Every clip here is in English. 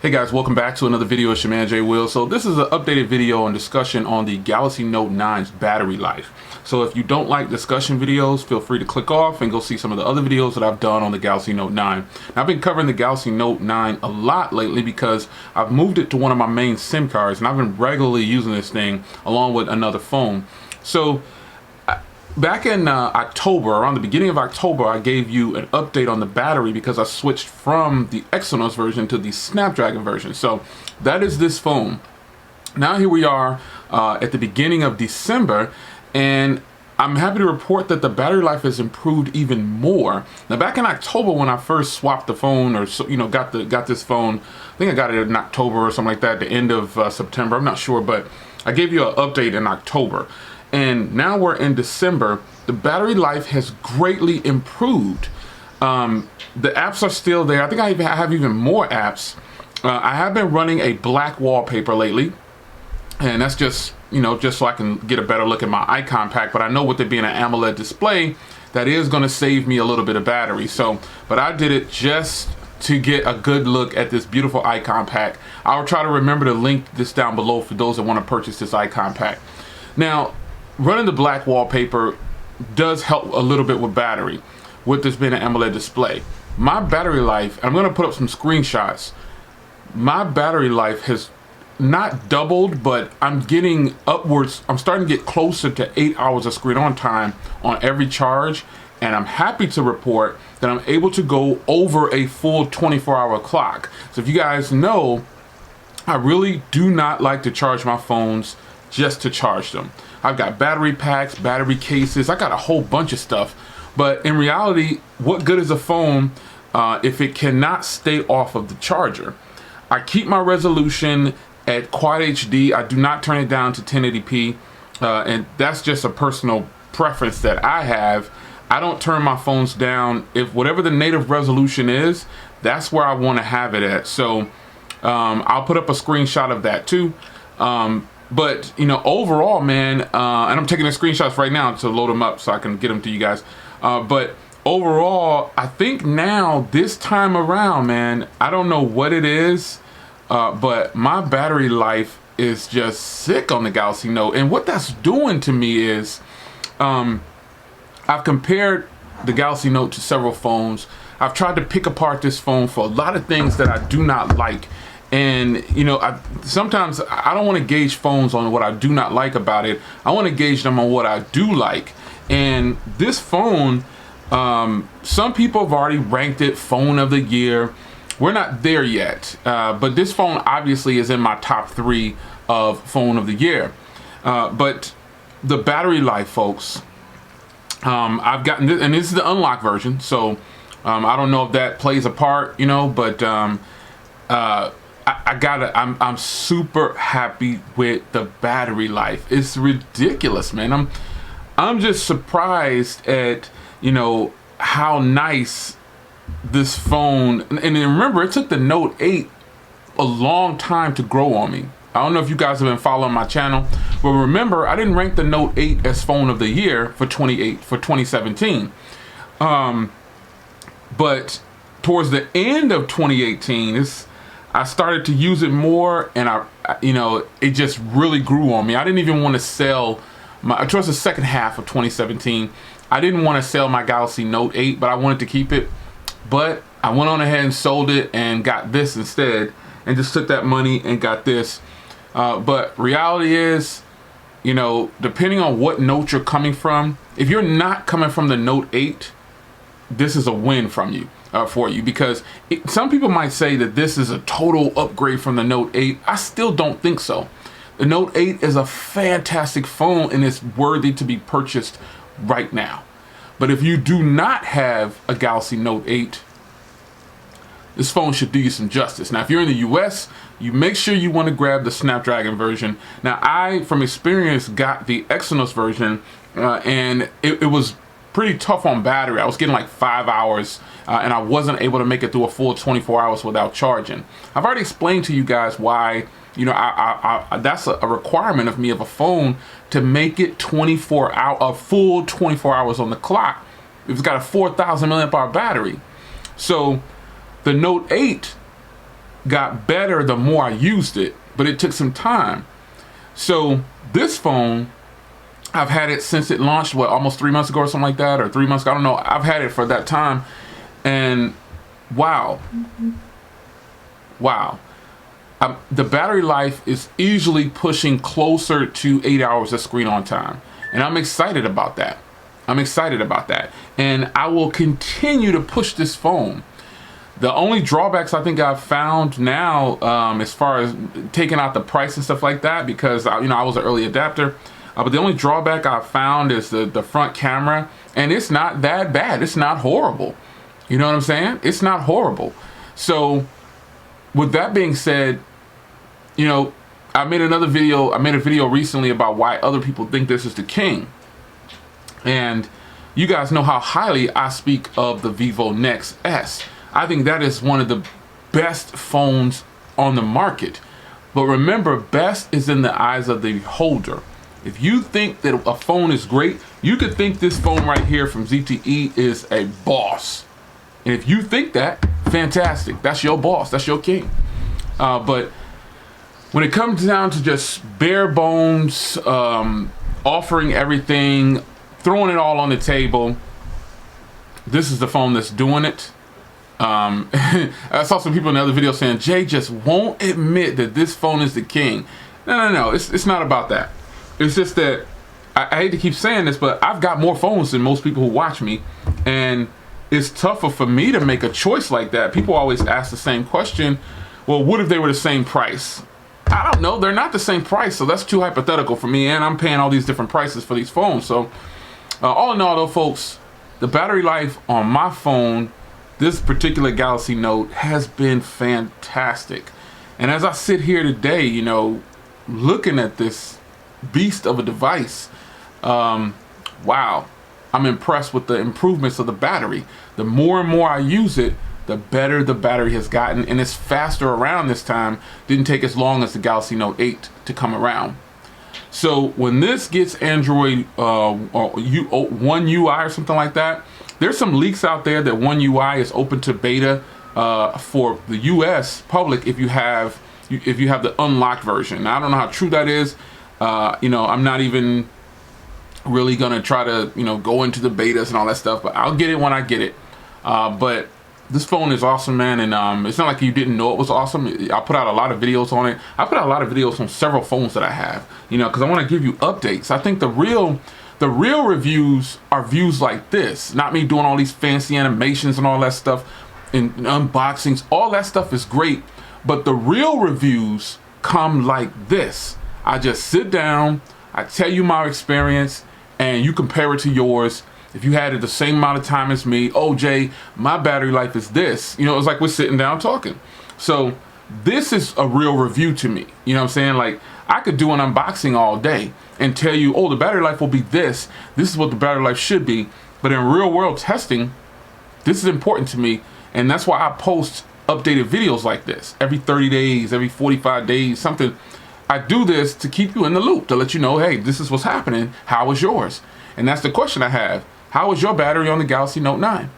Hey guys, welcome back to another video. It's your man Jay Will. So this is an updated video and discussion on the Galaxy Note 9's battery life. So if you don't like discussion videos, feel free to click off and go see some of the other videos that I've done on the Galaxy Note 9. Now, I've been covering the Galaxy Note 9 a lot lately because I've moved it to one of my main SIM cards and I've been regularly using this thing along with another phone. So back in October, around the beginning of October, I gave you an update on the battery because I switched from the Exynos version to the Snapdragon version. So that is this phone. Now here we are at the beginning of December, and I'm happy to report that the battery life has improved even more. Now back in October when I first swapped the phone, or got this phone, I think I got it in October or something like that, the end of September, I'm not sure, but I gave you an update in October. And now we're in December. The battery life has greatly improved. The apps are still there. I think I have even more apps. I have been running a black wallpaper lately, and that's just so I can get a better look at my icon pack. But I know with it being an AMOLED display, that is going to save me a little bit of battery. But I did it just to get a good look at this beautiful icon pack. I'll try to remember to link this down below for those that want to purchase this icon pack. Now, running the black wallpaper does help a little bit with battery, with this being an AMOLED display. My battery life, I'm going to put up some screenshots. My battery life has not doubled, but I'm getting upwards. I'm starting to get closer to 8 hours of screen on time on every charge. And I'm happy to report that I'm able to go over a full 24-hour clock. So if you guys know, I really do not like to charge my phones just to charge them. I've got battery packs, battery cases, I got a whole bunch of stuff. But in reality, what good is a phone if it cannot stay off of the charger? I keep my resolution at Quad HD. I do not turn it down to 1080p. And that's just a personal preference that I have. I don't turn my phones down. If whatever the native resolution is, that's where I want to have it at. So I'll put up a screenshot of that too. But overall, man, and I'm taking the screenshots right now to load them up so I can get them to you guys. But overall, I think now this time around, man, I don't know what it is, but my battery life is just sick on the Galaxy Note. And what that's doing to me is, I've compared the Galaxy Note to several phones. I've tried to pick apart this phone for a lot of things that I do not like. And sometimes I don't want to gauge phones on what I do not like about it. I want to gauge them on what I do like. And this phone, some people have already ranked it phone of the year. We're not there yet, but this phone obviously is in my top 3 of phone of the year. But the battery life, folks, I've gotten this, and this is the unlocked version, so I don't know if that plays a part, but I'm super happy with the battery life. It's ridiculous, man. I'm just surprised at how nice this phone. And remember, it took the Note 8 a long time to grow on me. I don't know if you guys have been following my channel, but remember, I didn't rank the Note 8 as phone of the year for 2017. But towards the end of 2018, I started to use it more, and it just really grew on me. I didn't even want to sell towards the second half of 2017, I didn't want to sell my Galaxy Note 8, but I wanted to keep it. But I went on ahead and sold it and got this instead, and just took that money and got this. But reality is, depending on what Note you're coming from, if you're not coming from the Note 8, this is a win from you. For you, because some people might say that this is a total upgrade from the Note 8. I still don't think so. The Note 8 is a fantastic phone and it's worthy to be purchased right now. But if you do not have a Galaxy Note 8, this phone should do you some justice. Now, if you're in the US, you make sure you want to grab the Snapdragon version. Now, I, from experience, got the Exynos version, and it was pretty tough on battery. I was getting like 5 hours, and I wasn't able to make it through a full 24 hours without charging. I've already explained to you guys why, that's a requirement of me of a phone to make it a full 24 hours on the clock. It's got a 4,000 milliamp hour battery. So the Note 8 got better the more I used it, but it took some time. So this phone, I've had it since it launched, what, almost 3 months ago or something like that, or 3 months ago, I don't know. I've had it for that time, and wow. The battery life is easily pushing closer to 8 hours of screen on time, and I'm excited about that. And I will continue to push this phone. The only drawbacks I think I've found now, as far as taking out the price and stuff like that, because I was an early adapter, but the only drawback I've found is the front camera, and it's not that bad. It's not horrible. You know what I'm saying? It's not horrible. So with that being said, I made a video recently about why other people think this is the king. And you guys know how highly I speak of the Vivo Nex S. I think that is one of the best phones on the market. But remember, best is in the eyes of the beholder. If you think that a phone is great, you could think this phone right here from ZTE is a boss. And if you think that, fantastic. That's your boss. That's your king. But when it comes down to just bare bones, offering everything, throwing it all on the table, this is the phone that's doing it. I saw some people in the other video saying Jay just won't admit that this phone is the king. No. It's not about that. It's just that I hate to keep saying this, but I've got more phones than most people who watch me, and it's tougher for me to make a choice like that. People always ask the same question. Well, what if they were the same price? I don't know. They're not the same price, so that's too hypothetical for me, and I'm paying all these different prices for these phones. So all in all, though, folks, the battery life on my phone, this particular Galaxy Note, has been fantastic. And as I sit here today, looking at this beast of a device, wow, I'm impressed with the improvements of the battery. The more and more I use it, the better the battery has gotten, and it's faster around this time. Didn't take as long as the Galaxy Note 8 to come around. So when this gets Android One UI or something like that, there's some leaks out there that One UI is open to beta for the US public if you have the unlocked version. Now, I don't know how true that is. I'm not even really gonna try to go into the betas and all that stuff, but I'll get it when I get it. But this phone is awesome, man, and it's not like you didn't know it was awesome. I put out a lot of videos on it. I put out a lot of videos on several phones that I have, because I want to give you updates. I think the real reviews are views like this, not me doing all these fancy animations and all that stuff and unboxings. All that stuff is great, but the real reviews come like this. I just sit down, I tell you my experience, and you compare it to yours. If you had it the same amount of time as me, oh, Jay, my battery life is this. It's like we're sitting down talking. So this is a real review to me. You know what I'm saying? Like, I could do an unboxing all day and tell you, oh, the battery life will be this. This is what the battery life should be. But in real world testing, this is important to me. And that's why I post updated videos like this every 30 days, every 45 days, something. I do this to keep you in the loop, to let you know, hey, this is what's happening. How is yours? And that's the question I have. How is your battery on the Galaxy Note 9?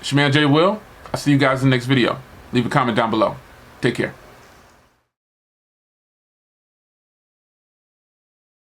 It's your man, Jay Will. I'll see you guys in the next video. Leave a comment down below. Take care.